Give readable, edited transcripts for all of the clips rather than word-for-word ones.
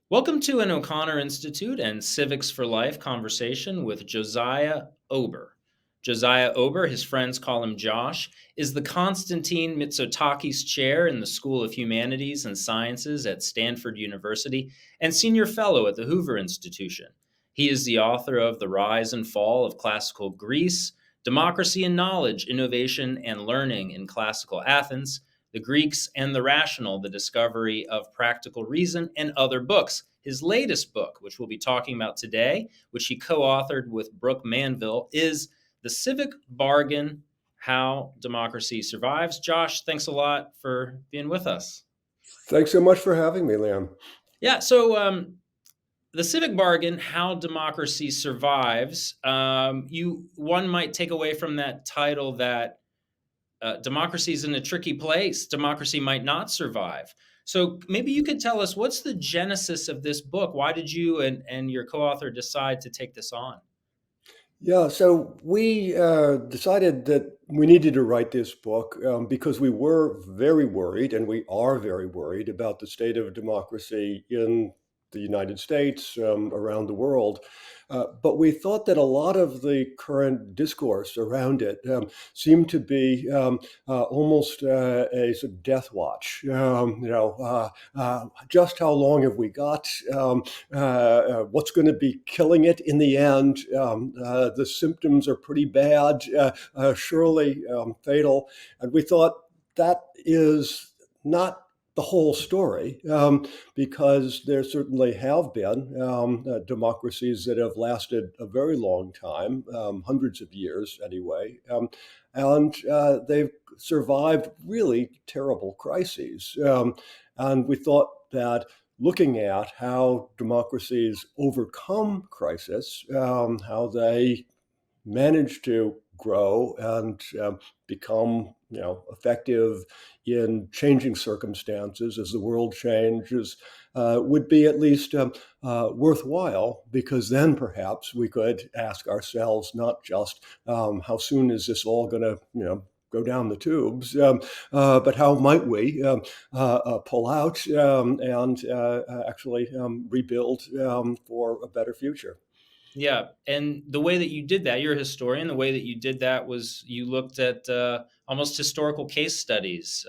Welcome to an O'Connor Institute and Civics for Life conversation with Josiah Ober. Josiah Ober, his friends call him Josh, is the Konstantin Mitsotakis Chair in the School of Humanities and Sciences at Stanford University and Senior Fellow at the Hoover Institution. He is the author of The Rise and Fall of Classical Greece, Democracy and Knowledge, Innovation and Learning in Classical Athens, The Greeks and the Rational, The Discovery of Practical Reason, and other books. His latest book, which we'll be talking about today, which he co authored with Brook Manville, is The Civic Bargain: How Democracy Survives. Josh, thanks a lot for being with us. Thanks so much for having me, Liam. Yeah, the Civic Bargain: How Democracy Survives. One might take away from that title that democracy is in a tricky place. Democracy might not survive. So maybe you could tell us what's the genesis of this book? Why did you and your co-author decide to take this on? Yeah, so we decided that we needed to write this book because we were very worried, and we are very worried about the state of democracy in the United States, around the world. But we thought that a lot of the current discourse around it seemed to be almost a sort of death watch. Just how long have we got? What's going to be killing it in the end? The symptoms are pretty bad, surely fatal. And we thought that is not the whole story, because there certainly have been democracies that have lasted a very long time, hundreds of years anyway, and they've survived really terrible crises. And we thought that looking at how democracies overcome crisis, how they manage to grow and become effective in changing circumstances as the world changes would be at least worthwhile, because then perhaps we could ask ourselves not just how soon is this all going to go down the tubes, but how might we pull out and actually rebuild for a better future. Yeah, and the way that you did that, you're a historian. The way that you did that was you looked at almost historical case studies.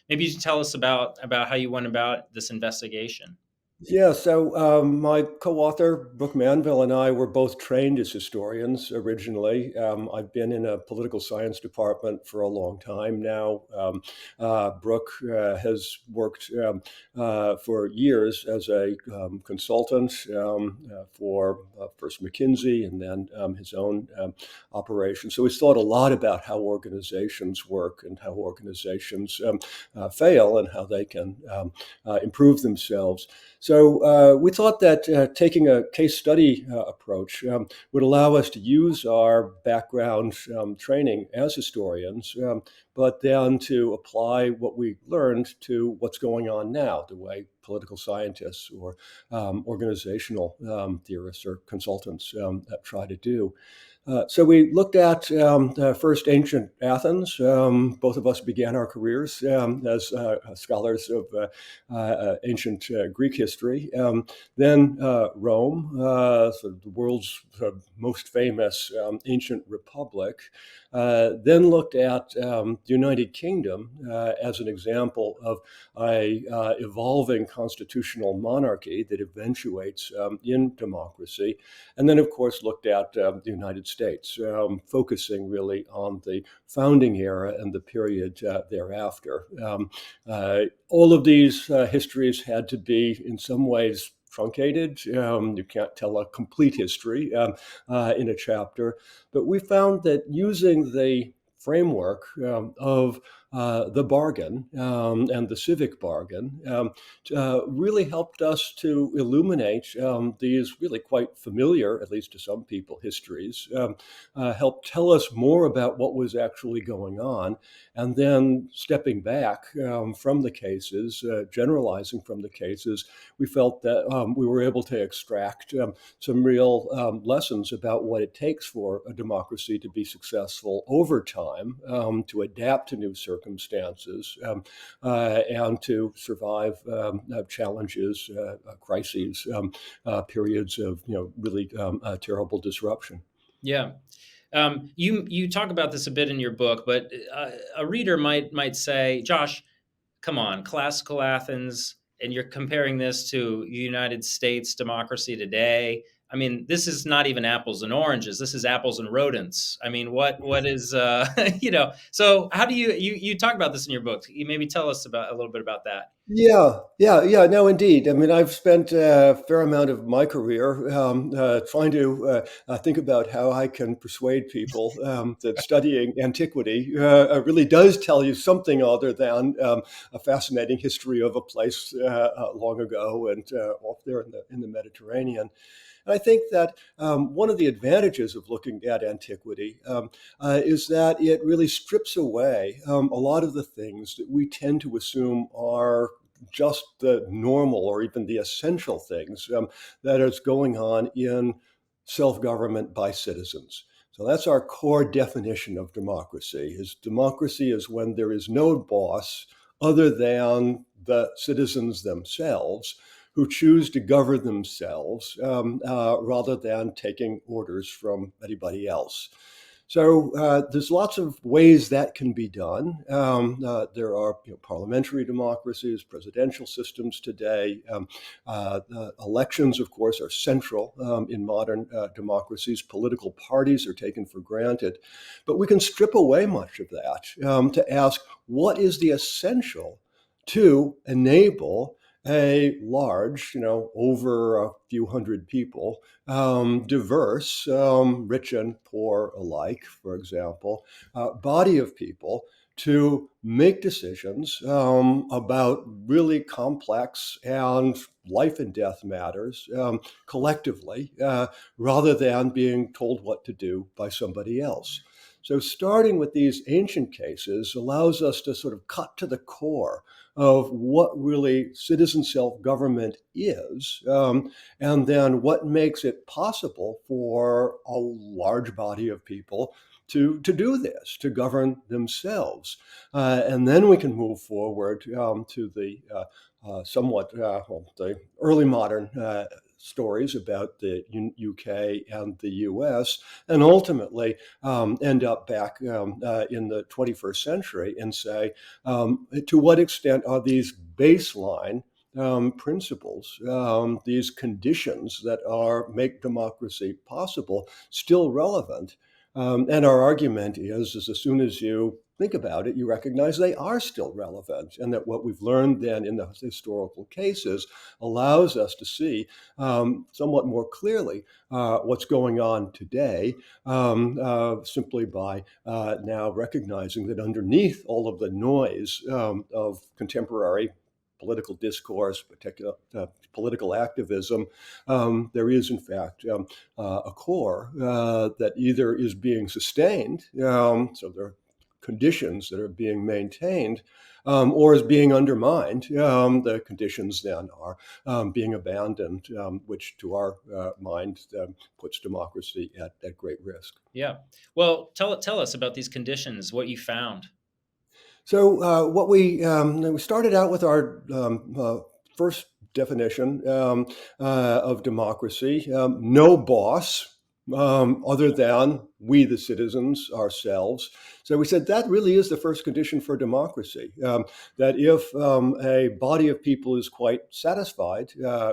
Maybe you can tell us about how you went about this investigation. Yeah, so my co-author, Brook Manville, and I were both trained as historians originally. I've been in a political science department for a long time now. Brook has worked for years as a consultant for first McKinsey and then his own operation. So he's thought a lot about how organizations work and how organizations fail and how they can improve themselves. So we thought that taking a case study approach would allow us to use our background training as historians, but then to apply what we learned to what's going on now, the way political scientists or organizational theorists or consultants try to do. So we looked at first ancient Athens. Both of us began our careers as scholars of ancient Greek history. Then Rome, sort of the world's most famous ancient republic. Then looked at the United Kingdom as an example of a evolving constitutional monarchy that eventuates in democracy. And then, of course, looked at the United States, focusing really on the founding era and the period thereafter. All of these histories had to be, in some ways, truncated. You can't tell a complete history in a chapter. But we found that using the framework of the bargain and the civic bargain really helped us to illuminate these really quite familiar, at least to some people, histories, helped tell us more about what was actually going on. And then stepping back from the cases, generalizing from the cases, we felt that we were able to extract some real lessons about what it takes for a democracy to be successful over time, to adapt to new circumstances circumstances, and to survive challenges, crises, periods of really terrible disruption. Yeah. You talk about this a bit in your book, but a reader might say, Josh, come on, classical Athens, and you're comparing this to United States democracy today. I mean, this is not even apples and oranges. This is apples and rodents. I mean, what is So how do you talk about this in your book? You maybe tell us about a little bit about that. Yeah, yeah, yeah. No, indeed. I mean, I've spent a fair amount of my career trying to think about how I can persuade people that studying antiquity really does tell you something other than a fascinating history of a place long ago and off there in the Mediterranean. And I think that one of the advantages of looking at antiquity is that it really strips away a lot of the things that we tend to assume are just the normal or even the essential things that is going on in self-government by citizens. So that's our core definition of democracy. Democracy is when there is no boss other than the citizens themselves who choose to govern themselves rather than taking orders from anybody else. So there's lots of ways that can be done. There are parliamentary democracies, presidential systems today. Elections, of course, are central in modern democracies. Political parties are taken for granted. But we can strip away much of that to ask what is the essential to enable a large, over a few hundred people, diverse, rich and poor alike, for example, body of people to make decisions about really complex and life and death matters collectively, rather than being told what to do by somebody else. So starting with these ancient cases allows us to sort of cut to the core of what really citizen self-government is, and then what makes it possible for a large body of people to do this, to govern themselves. And then we can move forward to the the early modern stories about the UK and the US, and ultimately end up back in the 21st century and say, to what extent are these baseline principles, these conditions that make democracy possible, still relevant? And our argument is as soon as you think about it, you recognize they are still relevant, and that what we've learned then in the historical cases allows us to see somewhat more clearly what's going on today, simply by now recognizing that underneath all of the noise of contemporary political discourse, particular political activism, there is in fact a core that either is being sustained, so there are conditions that are being maintained, or is being undermined. The conditions then are being abandoned, which to our mind puts democracy at great risk. Yeah. Well, tell us about these conditions, what you found. So what we started out with our first definition of democracy: no boss other than we, the citizens, ourselves. So we said that really is the first condition for democracy. That if a body of people is quite satisfied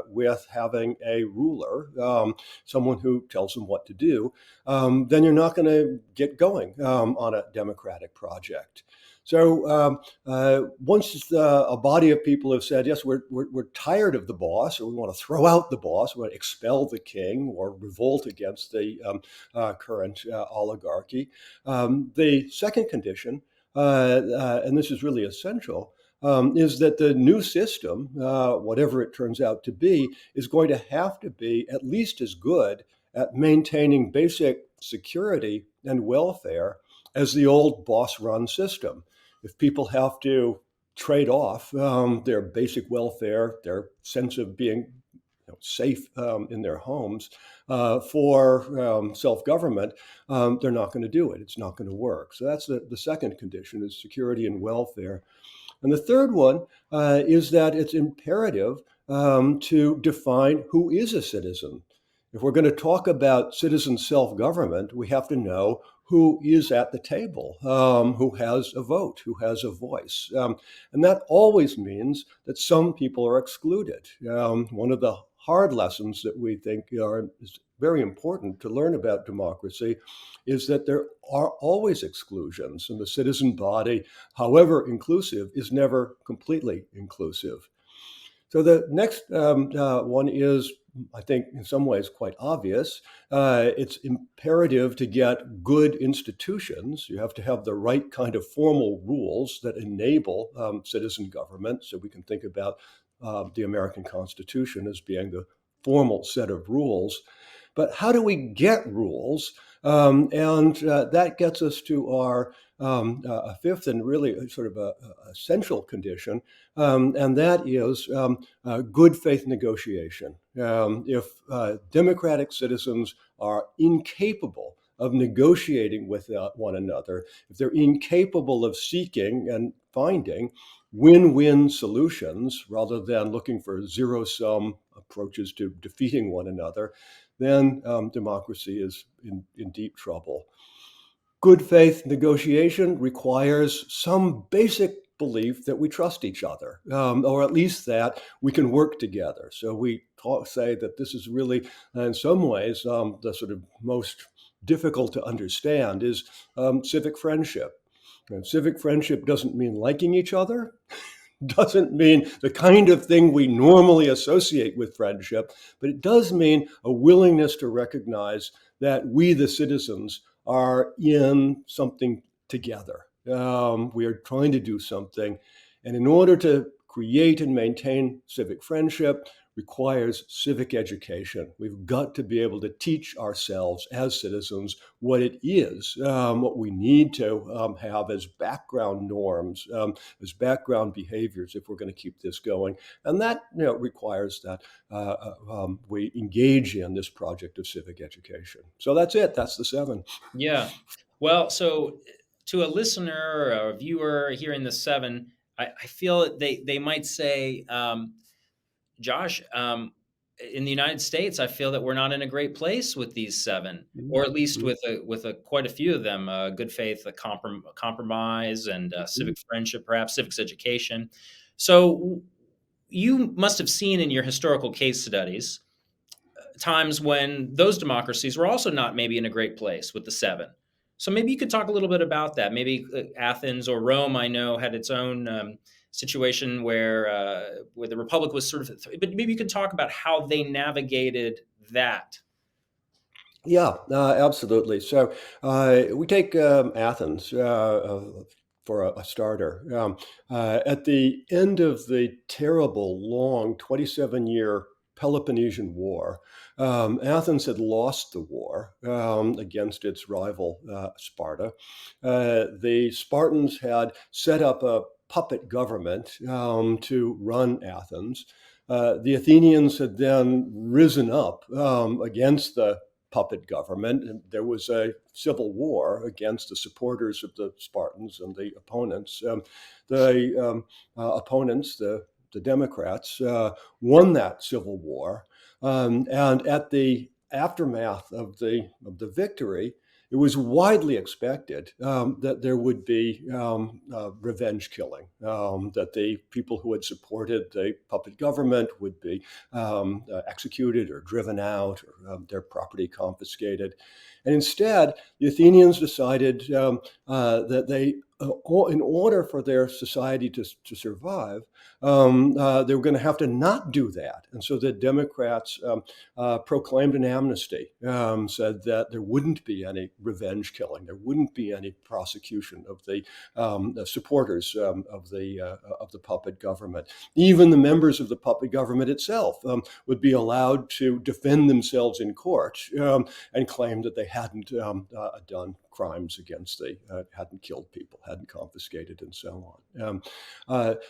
with having a ruler, someone who tells them what to do, then you're not going to get going on a democratic project. So once a body of people have said, yes, we're tired of the boss, or we want to throw out the boss, we want to expel the king or revolt against the current oligarchy. The second condition, and this is really essential, is that the new system, whatever it turns out to be, is going to have to be at least as good at maintaining basic security and welfare as the old boss-run system. If people have to trade off their basic welfare, their sense of being safe in their homes for self-government, they're not going to do it. It's not going to work. So that's the second condition, is security and welfare. And the third one is that it's imperative to define who is a citizen. If we're going to talk about citizen self-government, we have to know who is at the table, who has a vote, who has a voice. And that always means that some people are excluded. One of the hard lessons that we think is very important to learn about democracy is that there are always exclusions, and the citizen body, however inclusive, is never completely inclusive. So the next one is, I think, in some ways quite obvious. It's imperative to get good institutions. You have to have the right kind of formal rules that enable citizen government. So we can think about the American Constitution as being the formal set of rules. But how do we get rules? And that gets us to our a fifth and really sort of a essential condition, and that is good faith negotiation. If democratic citizens are incapable of negotiating with one another, if they're incapable of seeking and finding win-win solutions rather than looking for zero-sum approaches to defeating one another, then democracy is in deep trouble. Good faith negotiation requires some basic belief that we trust each other, or at least that we can work together. So we say that this is really, in some ways, the sort of most difficult to understand is civic friendship. And civic friendship doesn't mean liking each other, doesn't mean the kind of thing we normally associate with friendship, but it does mean a willingness to recognize that we, the citizens, are in something together. We are trying to do something. And in order to create and maintain civic friendship requires civic education. We've got to be able to teach ourselves as citizens what it is, what we need to have as background norms, as background behaviors if we're going to keep this going. And that requires that we engage in this project of civic education. So that's it. That's the 7. Yeah. Well, so to a listener or a viewer hearing the 7, I feel that they might say, Josh, in the United States, I feel that we're not in a great place with these 7, or at least with quite a few of them: good faith, compromise, and civic friendship, perhaps civics education. So you must have seen in your historical case studies times when those democracies were also not maybe in a great place with the 7. So maybe you could talk a little bit about that. Maybe Athens or Rome, I know, had its own situation where the republic was sort of. But maybe you could talk about how they navigated that. Yeah, absolutely. So we take Athens for a starter. At the end of the terrible, long 27-year Peloponnesian War, Athens had lost the war against its rival Sparta. The Spartans had set up a puppet government to run Athens. The Athenians had then risen up against the puppet government, and there was a civil war against the supporters of the Spartans and the opponents. The opponents, the Democrats, won that civil war, and at the aftermath of the victory, it was widely expected that there would be revenge killing, that the people who had supported the puppet government would be executed or driven out, or their property confiscated. And instead, the Athenians decided that they, in order for their society to survive, they were going to have to not do that. And so the Democrats proclaimed an amnesty, said that there wouldn't be any revenge killing, there wouldn't be any prosecution of the supporters of the puppet government. Even the members of the puppet government itself would be allowed to defend themselves in court and claim that they hadn't done crimes against hadn't killed people, hadn't confiscated, and so on.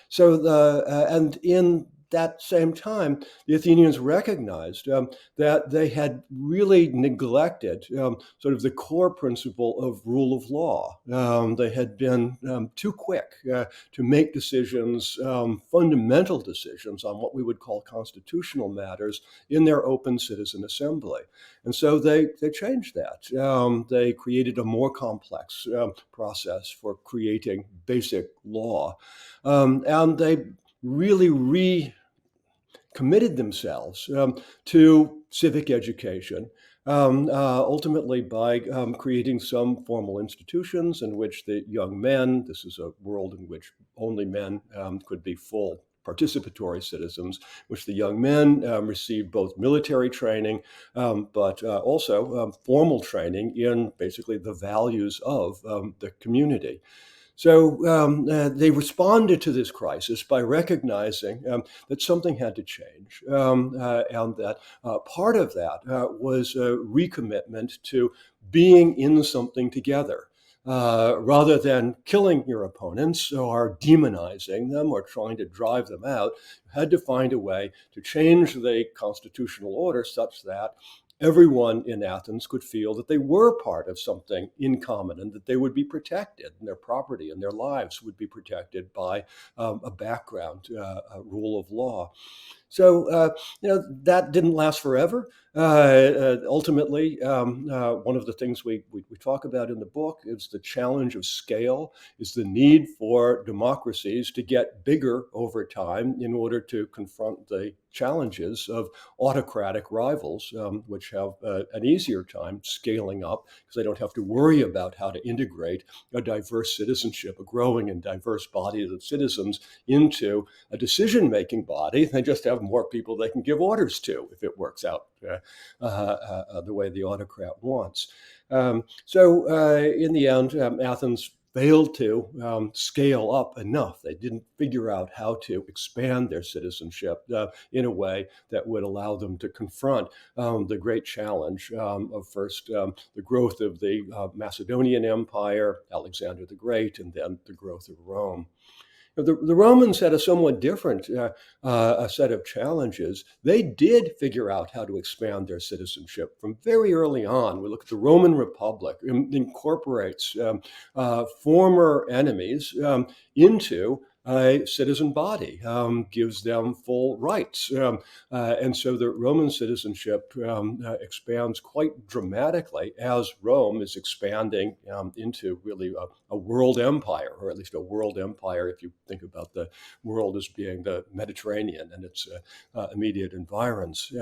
And in that same time, the Athenians recognized that they had really neglected sort of the core principle of rule of law. They had been too quick to make decisions, fundamental decisions on what we would call constitutional matters in their open citizen assembly. And so they changed that. They created a more complex process for creating basic law. And they really committed themselves to civic education, ultimately by creating some formal institutions in which the young men, this is a world in which only men could be full participatory citizens, which the young men received both military training, but also formal training in basically the values of the community. So they responded to this crisis by recognizing that something had to change, and that part of that was a recommitment to being in something together. Rather than killing your opponents or demonizing them or trying to drive them out, you had to find a way to change the constitutional order such that everyone in Athens could feel that they were part of something in common and that they would be protected and their property and their lives would be protected by a background, a rule of law. So, that didn't last forever. Ultimately, one of the things we talk about in the book is the challenge of scale, is the need for democracies to get bigger over time in order to confront the challenges of autocratic rivals, which have an easier time scaling up because they don't have to worry about how to integrate a diverse citizenship, a growing and diverse body of citizens into a decision-making body. They just have more people they can give orders to if it works out the way the autocrat wants. So in the end, Athens failed to scale up enough. They didn't figure out how to expand their citizenship in a way that would allow them to confront the great challenge of first the growth of the Macedonian Empire, Alexander the Great, and then the growth of Rome. The Romans had a somewhat different a set of challenges. They did figure out how to expand their citizenship from very early on. We look at the Roman Republic, incorporates former enemies into a citizen body, gives them full rights. And so the Roman citizenship expands quite dramatically as Rome is expanding into really a world empire, or at least a world empire if you think about the world as being the Mediterranean and its immediate environs.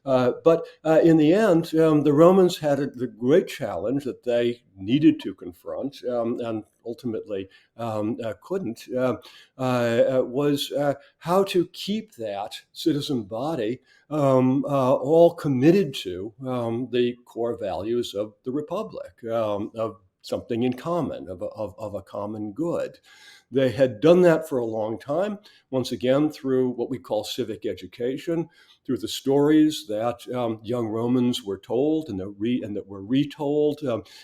But in the end, the Romans had the great challenge that they needed to confront and ultimately couldn't, was how to keep that citizen body all committed to the core values of the Republic, of something in common, of a common good. They had done that for a long time, once again, through what we call civic education, through the stories that young Romans were told and that were retold,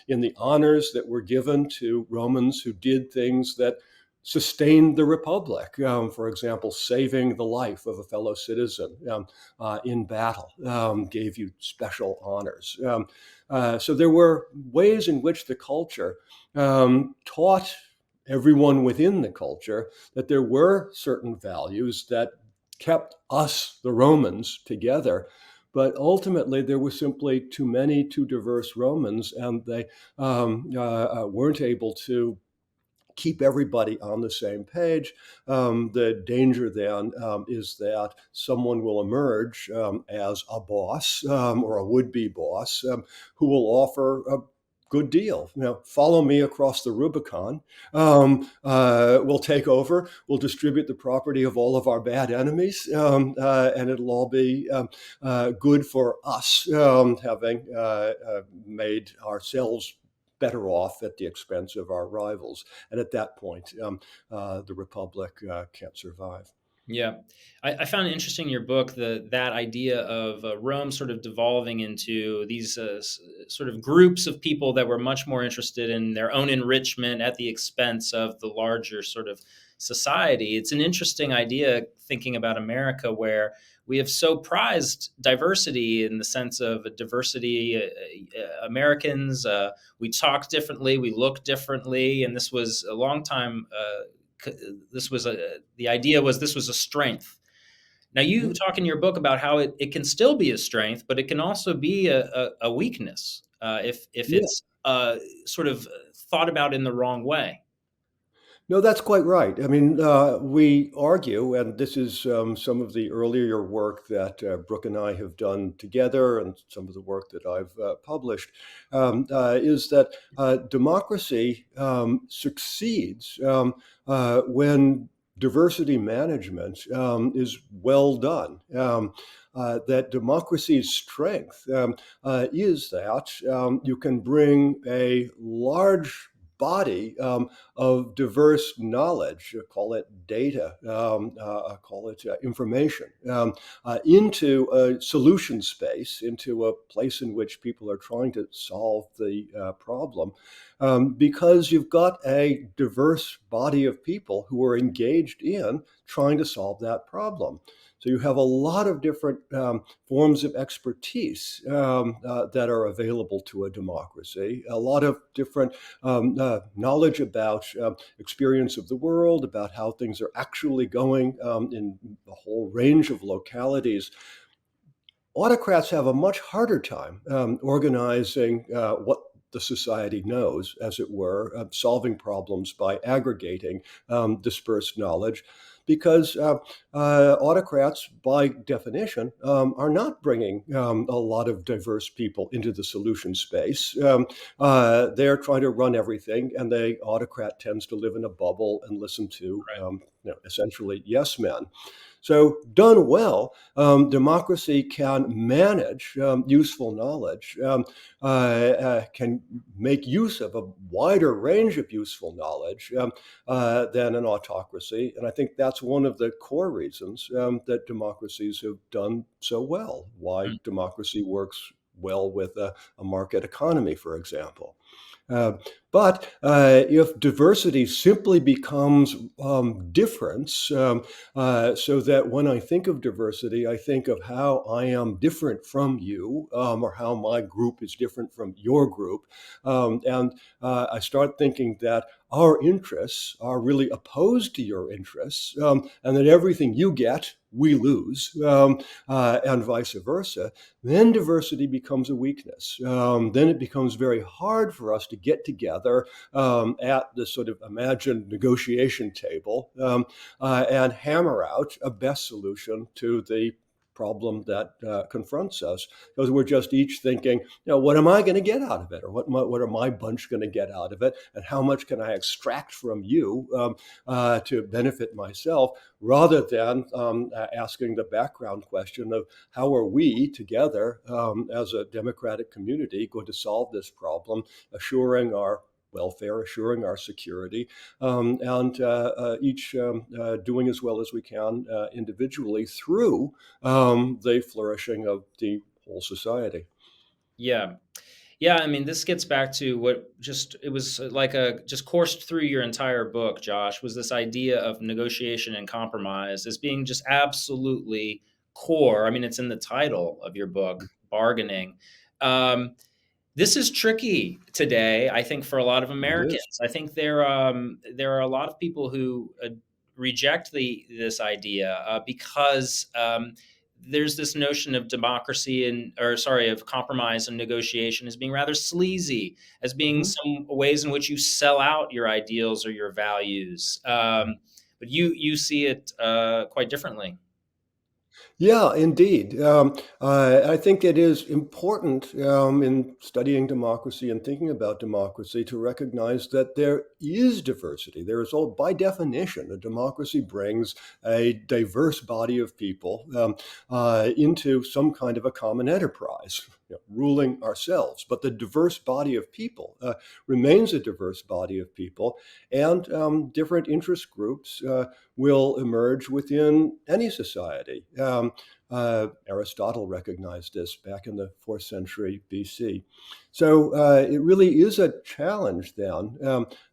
in the honors that were given to Romans who did things that sustained the Republic. For example, saving the life of a fellow citizen in battle gave you special honors. So there were ways in which the culture taught everyone within the culture that there were certain values that kept us, the Romans, together. But ultimately, there were simply too many, too diverse Romans, and they weren't able to keep everybody on the same page. The danger then is that someone will emerge as a boss or a would-be boss who will offer a good deal. Follow me across the Rubicon. We'll take over. We'll distribute the property of all of our bad enemies, and it'll all be good for us, having made ourselves better off at the expense of our rivals. And at that point, the Republic can't survive. Yeah, I found it interesting in your book that idea of Rome sort of devolving into these sort of groups of people that were much more interested in their own enrichment at the expense of the larger sort of society. It's an interesting idea thinking about America, where we have so prized diversity in the sense of diversity. Americans, we talk differently, we look differently, and this was a long time. This was the idea was this was a strength. Now you Mhm. talk in your book about how it can still be a strength, but it can also be a weakness if Yeah. it's sort of thought about in the wrong way. No, that's quite right. I mean, we argue, and this is some of the earlier work that Brooke and I have done together, and some of the work that I've published, is that democracy succeeds when diversity management is well done. That democracy's strength is that you can bring a large body of diverse knowledge, call it data, call it information, into a solution space, into a place in which people are trying to solve the problem. Because you've got a diverse body of people who are engaged in trying to solve that problem. So you have a lot of different forms of expertise that are available to a democracy, a lot of different knowledge about experience of the world, about how things are actually going in a whole range of localities. Autocrats have a much harder time organizing what the society knows, as it were, solving problems by aggregating dispersed knowledge, because autocrats, by definition, are not bringing a lot of diverse people into the solution space. They're trying to run everything, and the autocrat tends to live in a bubble and listen to essentially yes men. So, done well, democracy can manage useful knowledge, can make use of a wider range of useful knowledge than an autocracy. And I think that's one of the core reasons that democracies have done so well, why Right. democracy works well with a market economy, for example. Uh, but if diversity simply becomes difference, so that when I think of diversity, I think of how I am different from you, or how my group is different from your group. And I start thinking that our interests are really opposed to your interests, and that everything you get, we lose, and vice versa. Then diversity becomes a weakness. Then it becomes very hard for us to get together at the sort of imagined negotiation table and hammer out a best solution to the problem that confronts us, because we're just each thinking, what am I going to get out of it, or what are my bunch going to get out of it, and how much can I extract from you to benefit myself, rather than asking the background question of how are we together as a democratic community going to solve this problem, assuring our welfare, assuring our security, and each doing as well as we can individually through the flourishing of the whole society. Yeah. Yeah, I mean, this gets back to what just it was like a just coursed through your entire book, Josh, was this idea of negotiation and compromise as being just absolutely core. I mean, it's in the title of your book, bargaining. Um, this is tricky today, I think, for a lot of It is. Americans. I think there are a lot of people who reject this idea because there's this notion of democracy or sorry, of compromise and negotiation as being rather sleazy, as being Mhm. some ways in which you sell out your ideals or your values. But you see it quite differently. Yeah, indeed. I think it is important in studying democracy and thinking about democracy to recognize that there is diversity. There is, all, by definition, a democracy brings a diverse body of people into some kind of a common enterprise. ruling ourselves. But the diverse body of people remains a diverse body of people, and different interest groups will emerge within any society. Aristotle recognized this back in the 4th century BC. So it really is a challenge then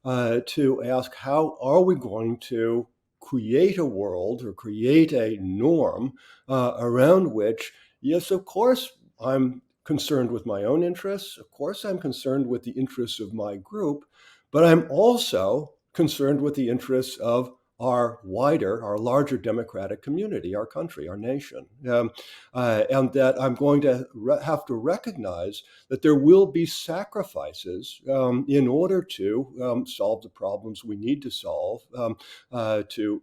to ask, how are we going to create a world or create a norm around which, yes, of course, I'm concerned with my own interests. Of course, I'm concerned with the interests of my group, but I'm also concerned with the interests of our larger democratic community, our country, our nation. And that I'm going to have to recognize that there will be sacrifices in order to solve the problems we need to solve, to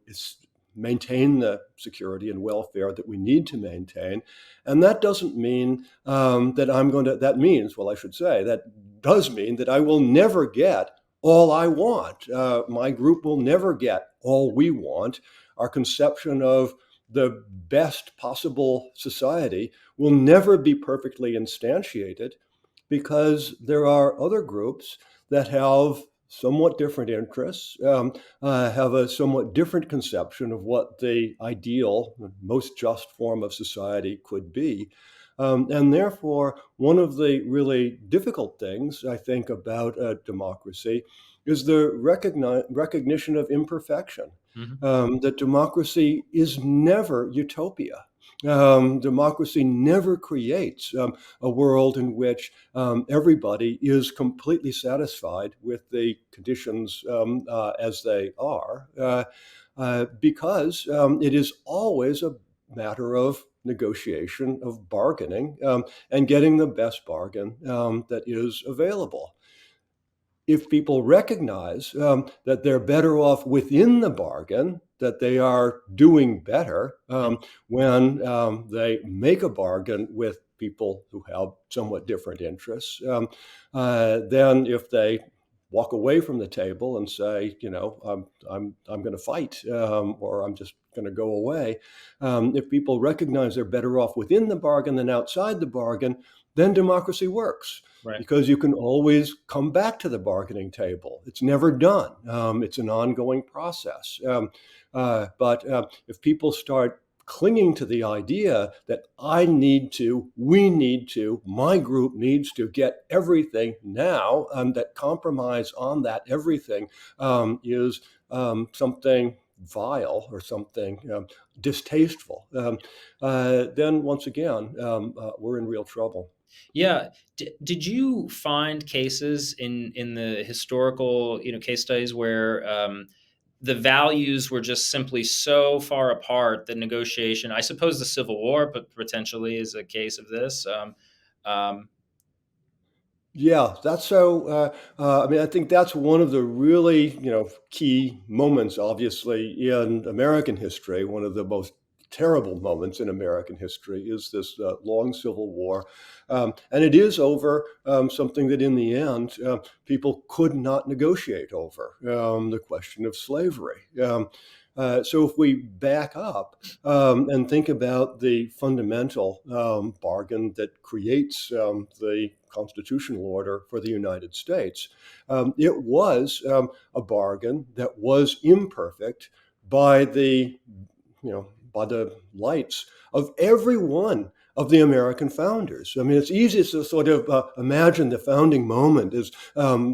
maintain the security and welfare that we need to maintain. And that doesn't mean that means, well, I should say, that does mean that I will never get all I want. My group will never get all we want. Our conception of the best possible society will never be perfectly instantiated, because there are other groups that have somewhat different interests, have a somewhat different conception of what the ideal, most just form of society could be. And therefore, one of the really difficult things, I think, about a democracy is the recognition of imperfection. Mhm. That democracy is never utopia. Democracy never creates a world in which everybody is completely satisfied with the conditions as they are, because it is always a matter of negotiation, of bargaining, and getting the best bargain that is available. If people recognize that they're better off within the bargain, that they are doing better when they make a bargain with people who have somewhat different interests, than if they walk away from the table and say, I'm going to fight, or I'm just going to go away. If people recognize they're better off within the bargain than outside the bargain, then democracy works, Right. because you can always come back to the bargaining table. It's never done. It's an ongoing process. But if people start clinging to the idea that we need to, my group needs to get everything now, and that compromise on that everything is something vile or something distasteful, then once again, we're in real trouble. Yeah. Did you find cases in the historical, case studies where the values were just simply so far apart that negotiation? I suppose the Civil War, but potentially is a case of this. Um, Yeah, that's so. I mean, I think that's one of the really, key moments, obviously, in American history. One of the most terrible moments in American history is this long Civil War, and it is over something that, in the end, people could not negotiate over, the question of slavery. So if we back up and think about the fundamental bargain that creates the constitutional order for the United States, it was a bargain that was imperfect by the by the lights of every one of the American founders. I mean, it's easy to sort of imagine the founding moment as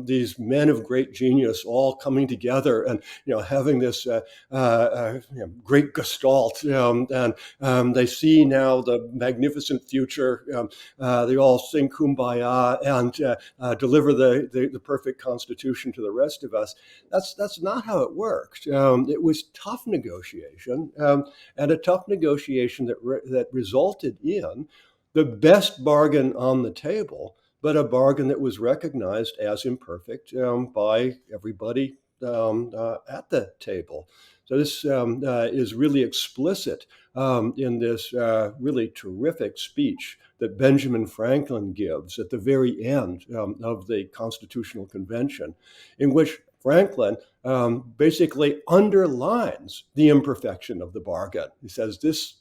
these men of great genius all coming together and having this great gestalt, and they see now the magnificent future. They all sing "Kumbaya" and deliver the perfect Constitution to the rest of us. That's not how it worked. It was tough negotiation, and a tough negotiation that resulted in the best bargain on the table, but a bargain that was recognized as imperfect by everybody at the table. So this is really explicit in this really terrific speech that Benjamin Franklin gives at the very end of the Constitutional Convention, in which Franklin basically underlines the imperfection of the bargain. He says this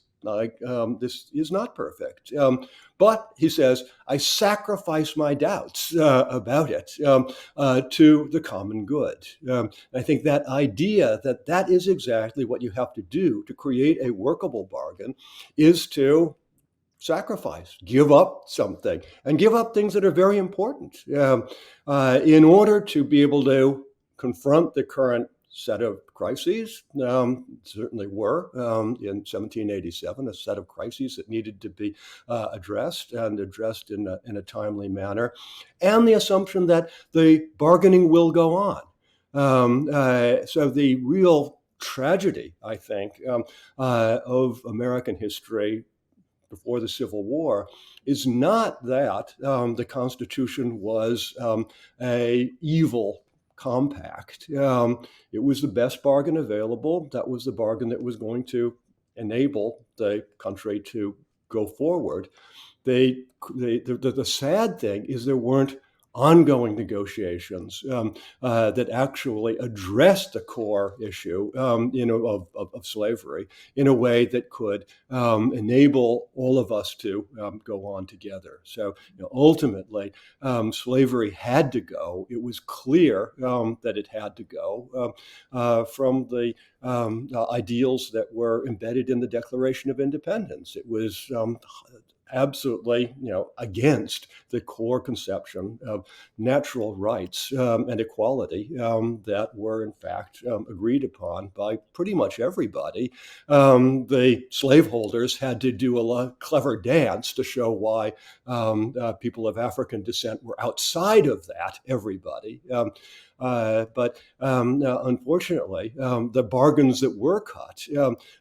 This is not perfect. But he says, I sacrifice my doubts about it to the common good. I think that idea that that is exactly what you have to do to create a workable bargain is to sacrifice, give up something, and give up things that are very important in order to be able to confront the current set of crises. Certainly were in 1787, a set of crises that needed to be addressed and addressed in a timely manner, and the assumption that the bargaining will go on. So the real tragedy, I think, of American history before the Civil War is not that the Constitution was a evil compact. It was the best bargain available. That was the bargain that was going to enable the country to go forward. The sad thing is there weren't ongoing negotiations that actually addressed the core issue, of slavery in a way that could enable all of us to go on together. So ultimately, slavery had to go. It was clear that it had to go from the ideals that were embedded in the Declaration of Independence. It was absolutely, against the core conception of natural rights and equality that were in fact agreed upon by pretty much everybody. The slaveholders had to do a clever dance to show why people of African descent were outside of that everybody. But unfortunately, the bargains that were cut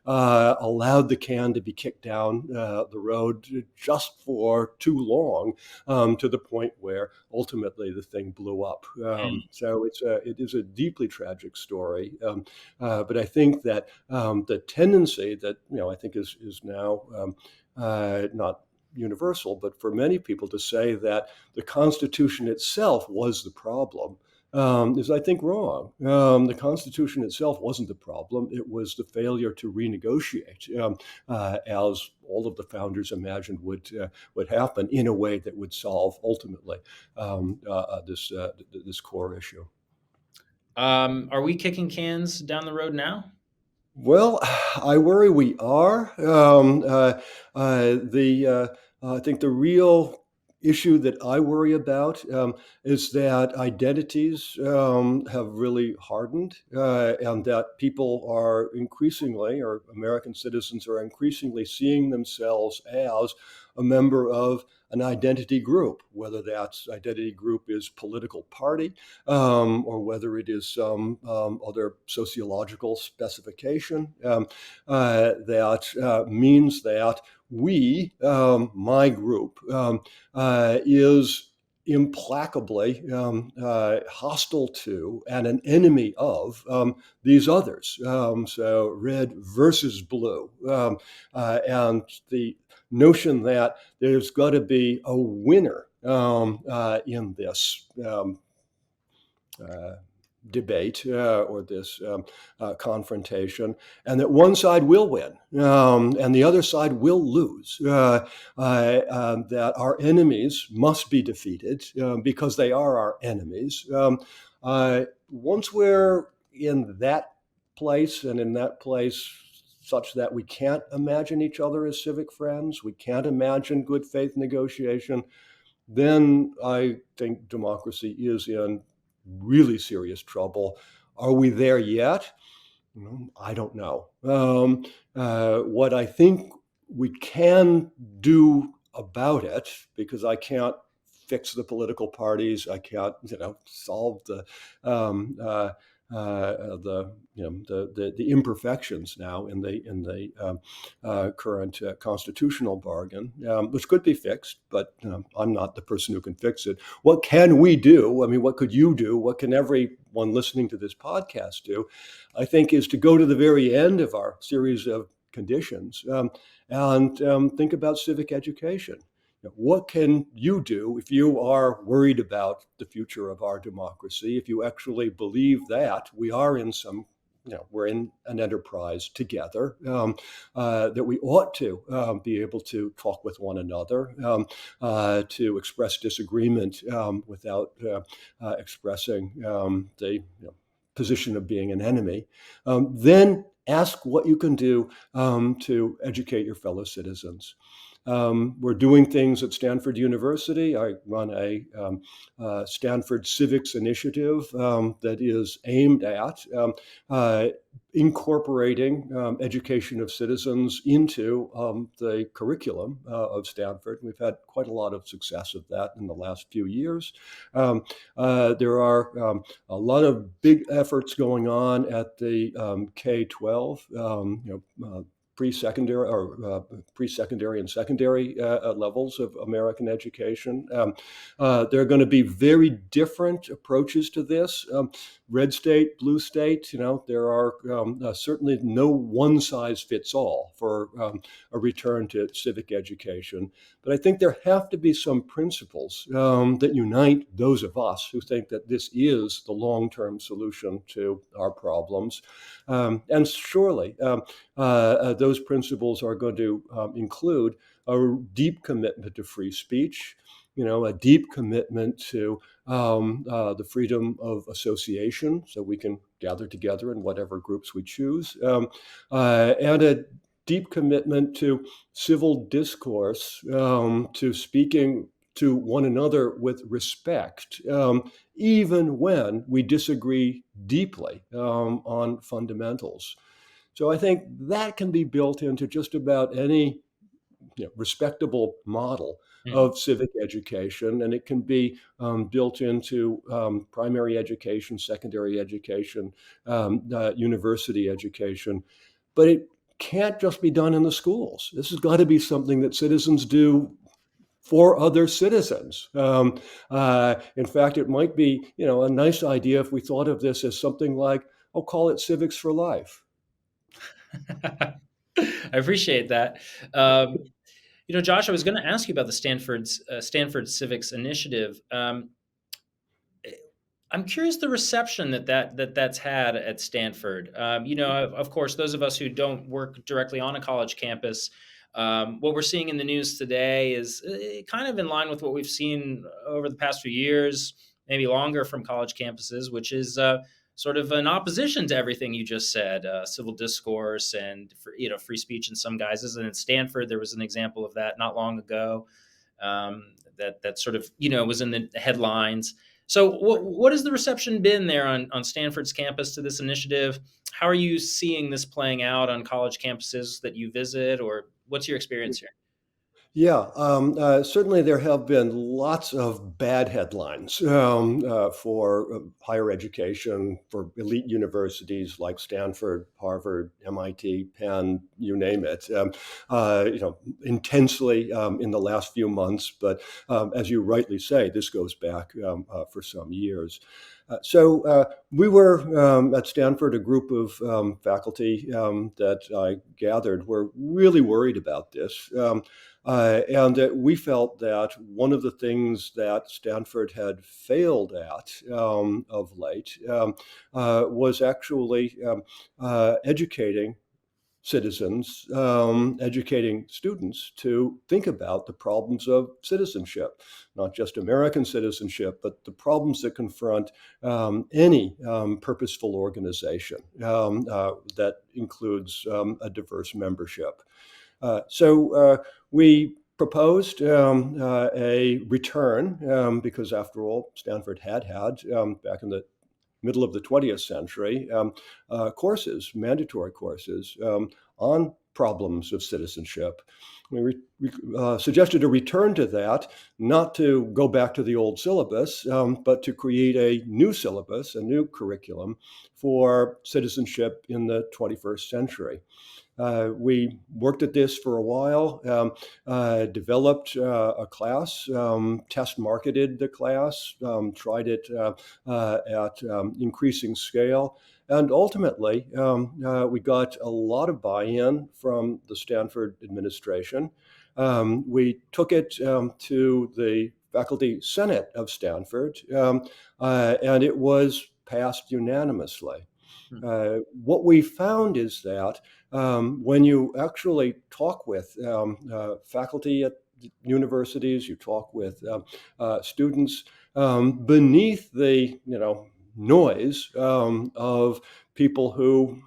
allowed the can to be kicked down the road just for too long, to the point where ultimately the thing blew up. So it is a deeply tragic story. But I think that the tendency that I think is now not universal, but for many people to say that the Constitution itself was the problem is, I think, wrong. The Constitution itself wasn't the problem. It was the failure to renegotiate, as all of the founders imagined would happen in a way that would solve ultimately this core issue. Are we kicking cans down the road now? Well, I worry we are. I think the real issue that I worry about is that identities have really hardened, and that people are increasingly, or American citizens are increasingly seeing themselves as a member of an identity group, whether that identity group is political party or whether it is some other sociological specification that means that we, my group, is implacably hostile to and an enemy of these others. So red versus blue. And the notion that there's got to be a winner in this debate or this confrontation, and that one side will win and the other side will lose, that our enemies must be defeated because they are our enemies. Once we're in that place, and in that place such that we can't imagine each other as civic friends, we can't imagine good faith negotiation, then I think democracy is in really serious trouble. Are we there yet? I don't know. What I think we can do about it, because I can't fix the political parties, I can't, solve the imperfections now in the current constitutional bargain, which could be fixed, but I'm not the person who can fix it. What can we do? I mean, what could you do? What can everyone listening to this podcast do? I think is to go to the very end of our series of conditions and think about civic education. What can you do if you are worried about the future of our democracy, if you actually believe that we are in some we're in an enterprise together, that we ought to be able to talk with one another, to express disagreement without expressing the position of being an enemy. Then ask what you can do to educate your fellow citizens. We're doing things at Stanford University. I run a Stanford Civics initiative that is aimed at incorporating education of citizens into the curriculum of Stanford. We've had quite a lot of success of that in the last few years. There are a lot of big efforts going on at the K-12, pre-secondary or pre-secondary and secondary levels of American education. There are going to be very different approaches to this. Red state, blue state, there are certainly no one size fits all for a return to civic education. But I think there have to be some principles that unite those of us who think that this is the long-term solution to our problems. And surely those principles are going to include a deep commitment to free speech, a deep commitment to the freedom of association, so we can gather together in whatever groups we choose, and a deep commitment to civil discourse, to speaking to one another with respect, even when we disagree deeply on fundamentals. So I think that can be built into just about any respectable model Mhm. of civic education, and it can be built into primary education, secondary education, university education. But it can't just be done in the schools. This has got to be something that citizens do for other citizens. In fact, it might be a nice idea if we thought of this as something like, I'll call it civics for life. I appreciate that. Josh, I was going to ask you about the Stanford Civics Initiative. I'm curious the reception that's had at Stanford. Of course, those of us who don't work directly on a college campus, what we're seeing in the news today is kind of in line with what we've seen over the past few years, maybe longer from college campuses, which is sort of an opposition to everything you just said, civil discourse and free speech in some guises. And at Stanford, there was an example of that not long ago, that sort of was in the headlines. So what has the reception been there on Stanford's campus to this initiative? How are you seeing this playing out on college campuses that you visit, or what's your experience here? Yeah, certainly there have been lots of bad headlines for higher education, for elite universities like Stanford, Harvard, MIT, Penn, you name it, intensely in the last few months. But as you rightly say, this goes back for some years. So we were at Stanford, a group of faculty that I gathered were really worried about this. And we felt that one of the things that Stanford had failed at of late was actually educating citizens, educating students to think about the problems of citizenship, not just American citizenship, but the problems that confront any purposeful organization that includes a diverse membership. So we proposed a return because, after all, Stanford had back in the middle of the 20th century courses, mandatory courses on problems of citizenship. We suggested a return to that, not to go back to the old syllabus, but to create a new syllabus, a new curriculum for citizenship in the 21st century. We worked at this for a while, developed a class, test marketed the class, tried it at increasing scale. And ultimately, we got a lot of buy-in from the Stanford administration. We took it to the faculty senate of Stanford, and it was passed unanimously. Hmm. What we found is that when you actually talk with faculty at universities, you talk with students, beneath the noise of people who,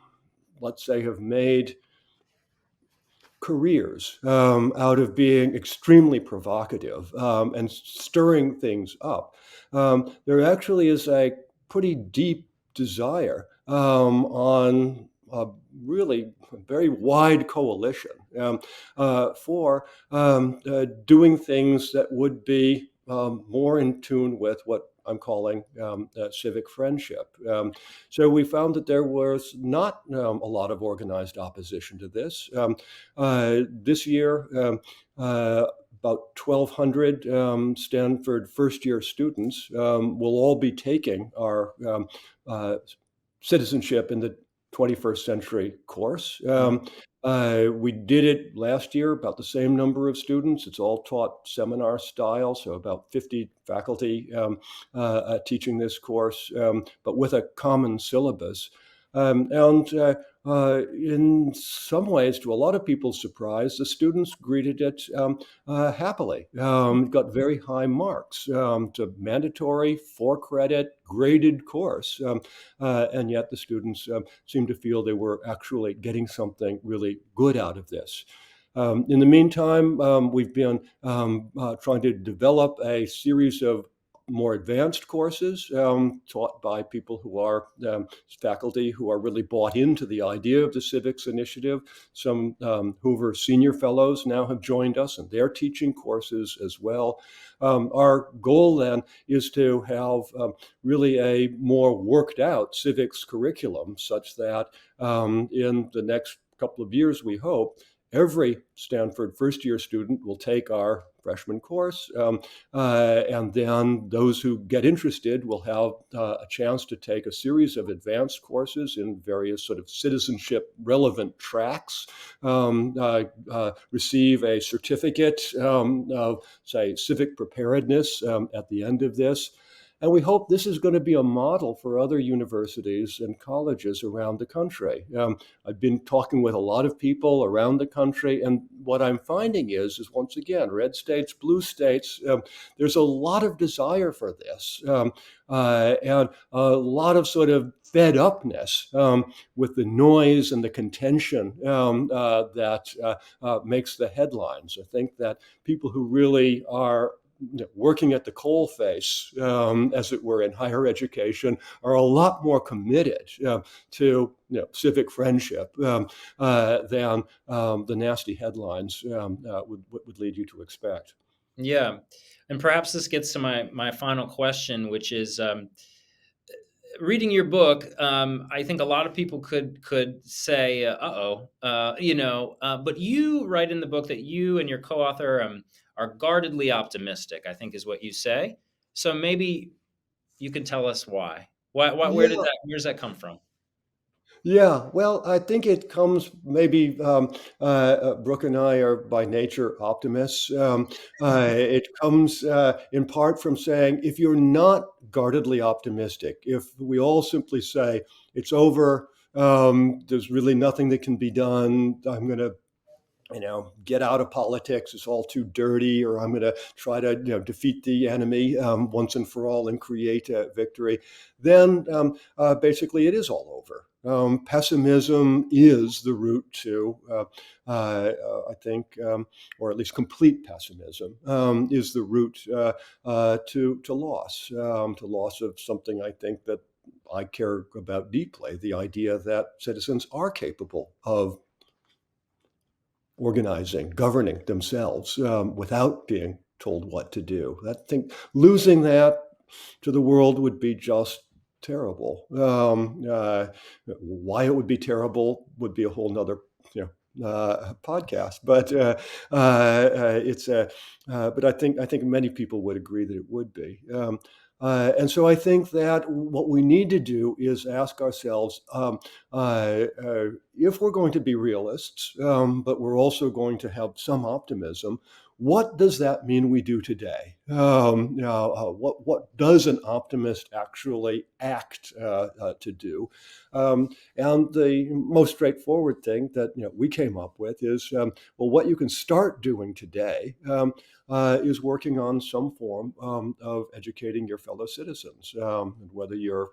let's say, have made careers out of being extremely provocative and stirring things up. There actually is a pretty deep desire on a really very wide coalition for doing things that would be more in tune with what I'm calling civic friendship. So we found that there was not a lot of organized opposition to this. This year, about 1,200 Stanford first-year students will all be taking our uh, citizenship in the 21st century course. We did it last year, about the same number of students. It's all taught seminar style, so about 50 faculty teaching this course, but with a common syllabus. And in some ways, to a lot of people's surprise, the students greeted it happily. Got very high marks. It's a mandatory 4-credit graded course, and yet the students seemed to feel they were actually getting something really good out of this. In the meantime, we've been trying to develop a series of more advanced courses taught by people who are faculty who are really bought into the idea of the civics initiative. Some Hoover senior fellows now have joined us, and they're teaching courses as well. Our goal then is to have really a more worked out civics curriculum such that in the next couple of years, we hope, every Stanford first-year student will take our freshman course, and then those who get interested will have a chance to take a series of advanced courses in various sort of citizenship relevant tracks, receive a certificate of, say, civic preparedness at the end of this. And we hope this is going to be a model for other universities and colleges around the country. I've been talking with a lot of people around the country, and what I'm finding is once again, red states, blue states, there's a lot of desire for this, and a lot of sort of fed upness with the noise and the contention that makes the headlines. I think that people who really are working at the coal face, as it were, in higher education, are a lot more committed to civic friendship than the nasty headlines would lead you to expect. Yeah, and perhaps this gets to my final question, which is reading your book. I think a lot of people could say, "Uh-oh," but you write in the book that you and your co-author are guardedly optimistic. I think is what you say. So maybe you can tell us why. Why Yeah, where does that come from? yeah. Well, I think it comes maybe Brooke and I are by nature optimists. It comes in part from saying if you're not guardedly optimistic, if we all simply say it's over, there's really nothing that can be done, I'm going to get out of politics. It's all too dirty, or I'm going to try to, defeat the enemy once and for all and create a victory. Then basically it is all over. Pessimism is the route to, I think, or at least complete pessimism is the route to loss of something I think that I care about deeply, the idea that citizens are capable of organizing, governing themselves without being told what to do. I think losing that to the world would be just terrible. Why it would be terrible would be a whole nother, podcast. But it's a. But I think many people would agree that it would be. And so I think that what we need to do is ask ourselves if we're going to be realists, but we're also going to have some optimism, what does that mean we do today? What does an optimist actually act to do? And the most straightforward thing that we came up with is, well, what you can start doing today is working on some form of educating your fellow citizens, whether you're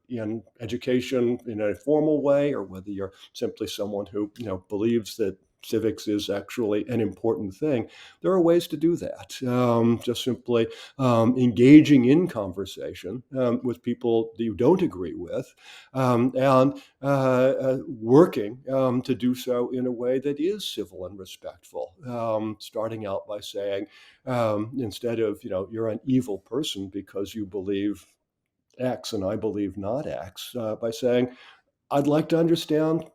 in education in a formal way, or whether you're simply someone who believes that civics is actually an important thing. There are ways to do that. Just simply engaging in conversation with people that you don't agree with, and working to do so in a way that is civil and respectful. Starting out by saying, instead of, you're an evil person because you believe X and I believe not X, by saying, I'd like to understand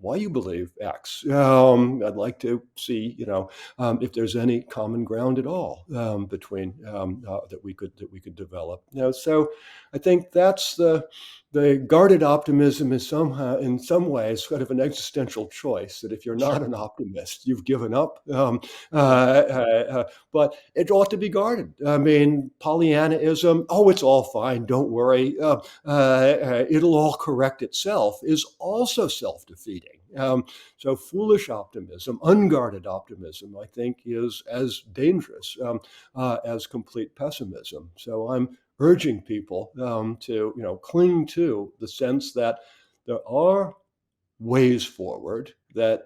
why you believe X. I'd like to see, if there's any common ground at all between that we could develop. So I think that's the guarded optimism is somehow, in some ways, sort of an existential choice. That if you're Sure. not an optimist, you've given up. Yeah. But it ought to be guarded. I mean, Pollyannaism, oh, it's all fine, don't worry, it'll all correct itself, is also self defeating. So, foolish optimism, unguarded optimism, I think, is as dangerous as complete pessimism. So, I'm urging people to cling to the sense that there are ways forward, that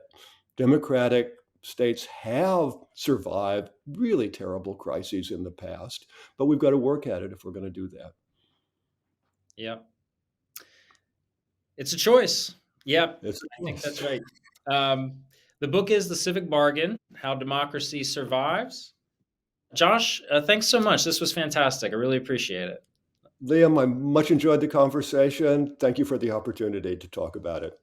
democratic states have survived really terrible crises in the past, but we've got to work at it if we're going to do that. Yeah. It's a choice. Yeah, It's I think that's right. Um, the book is The Civic Bargain: How Democracy Survives. Josh, thanks so much. This was fantastic. I really appreciate it. Liam, I much enjoyed the conversation. Thank you for the opportunity to talk about it.